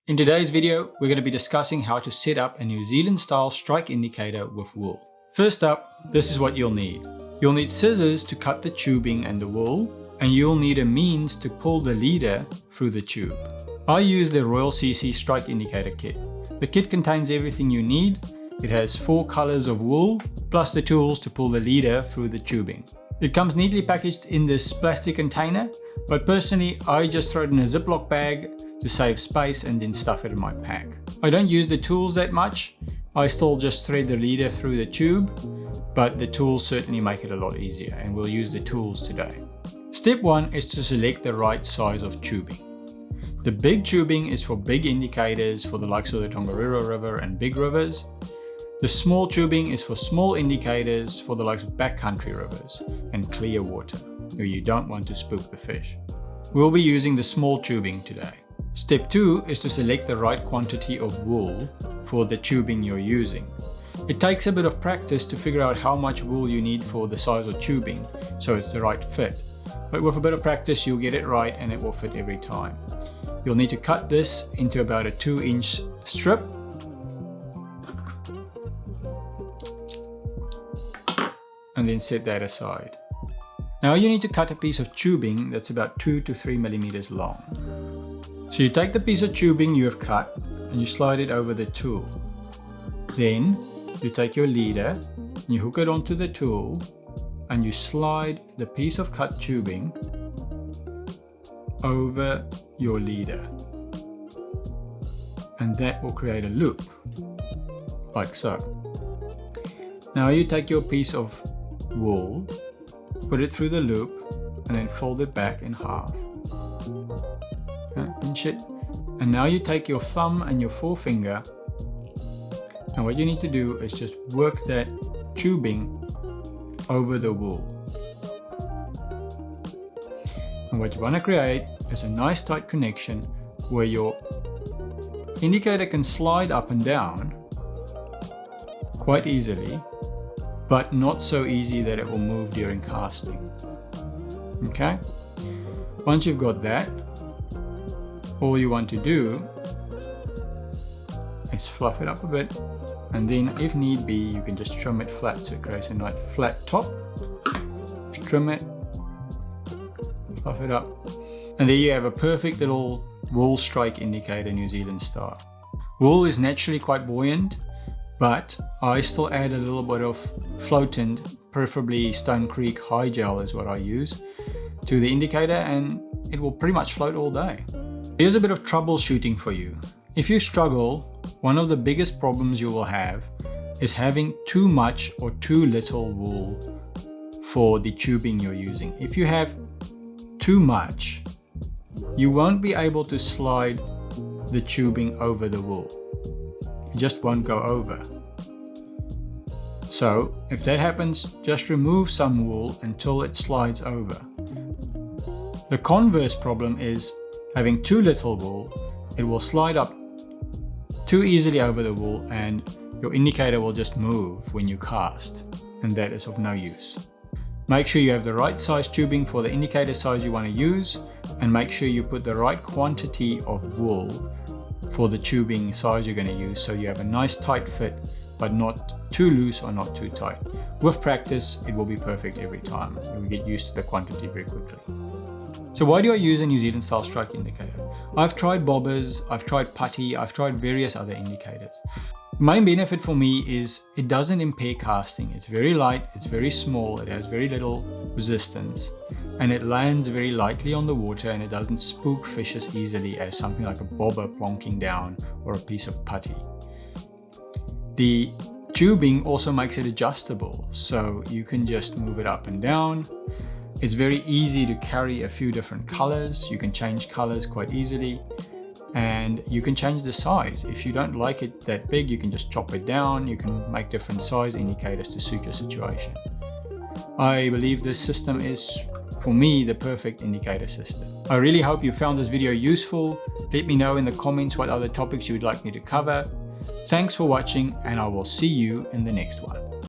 In today's video, we're going to be discussing how to set up a New Zealand style strike indicator with wool. First up, this is what you'll need. You'll need scissors to cut the tubing and the wool, and you'll need a means to pull the leader through the tube. I use the Royal CC strike indicator kit. The kit contains everything you need. It has 4 colors of wool, plus the tools to pull the leader through the tubing. It comes neatly packaged in this plastic container, but personally I just throw it in a Ziploc bag to save space and then stuff it in my pack. I don't use the tools that much. I still just thread the leader through the tube, but the tools certainly make it a lot easier, and we'll use the tools today. Step 1 is to select the right size of tubing. The big tubing is for big indicators for the likes of the Tongariro River and big rivers. The small tubing is for small indicators for the likes of backcountry rivers and clear water, where you don't want to spook the fish. We'll be using the small tubing today. Step 2 is to select the right quantity of wool for the tubing you're using. It takes a bit of practice to figure out how much wool you need for the size of tubing, so it's the right fit. But with a bit of practice you'll get it right and it will fit every time. You'll need to cut this into about a 2-inch strip. And then set that aside. Now you need to cut a piece of tubing that's about 2 to 3 millimeters long. So you take the piece of tubing you have cut and you slide it over the tool. Then you take your leader and you hook it onto the tool and you slide the piece of cut tubing over your leader. And that will create a loop, like so. Now you take your piece of wool, put it through the loop, and then fold it back in half. Pinch it. And now you take your thumb and your forefinger, and what you need to do is just work that tubing over the wool. And what you want to create is a nice tight connection where your indicator can slide up and down quite easily, but not so easy that it will move during casting. Okay? Once you've got that, all you want to do is fluff it up a bit, and then if need be you can just trim it flat so it creates a nice flat top. Trim it, fluff it up, and there you have a perfect little wool strike indicator New Zealand style. Wool is naturally quite buoyant, but I still add a little bit of floatant, preferably Stone Creek high gel is what I use, to the indicator, and it will pretty much float all day. Here's a bit of troubleshooting for you. If you struggle, one of the biggest problems you will have is having too much or too little wool for the tubing you're using. If you have too much, you won't be able to slide the tubing over the wool. It just won't go over. So if that happens, just remove some wool until it slides over. The converse problem is having too little wool. It will slide up too easily over the wool and your indicator will just move when you cast, and that is of no use. Make sure you have the right size tubing for the indicator size you want to use, and make sure you put the right quantity of wool for the tubing size you're going to use, so you have a nice tight fit but not too loose or not too tight. With practice it will be perfect every time. You will get used to the quantity very quickly. So why do I use a New Zealand style strike indicator? I've tried bobbers, I've tried putty, I've tried various other indicators. The main benefit for me is it doesn't impair casting. It's very light, it's very small, it has very little resistance, and it lands very lightly on the water, and it doesn't spook fish as easily as something like a bobber plonking down or a piece of putty. The tubing also makes it adjustable, so you can just move it up and down. It's very easy to carry a few different colors. You can change colors quite easily, and you can change the size. If you don't like it that big, you can just chop it down. You can make different size indicators to suit your situation. I believe this system is, for me, the perfect indicator system. I really hope you found this video useful. Let me know in the comments what other topics you would like me to cover. Thanks for watching, and I will see you in the next one.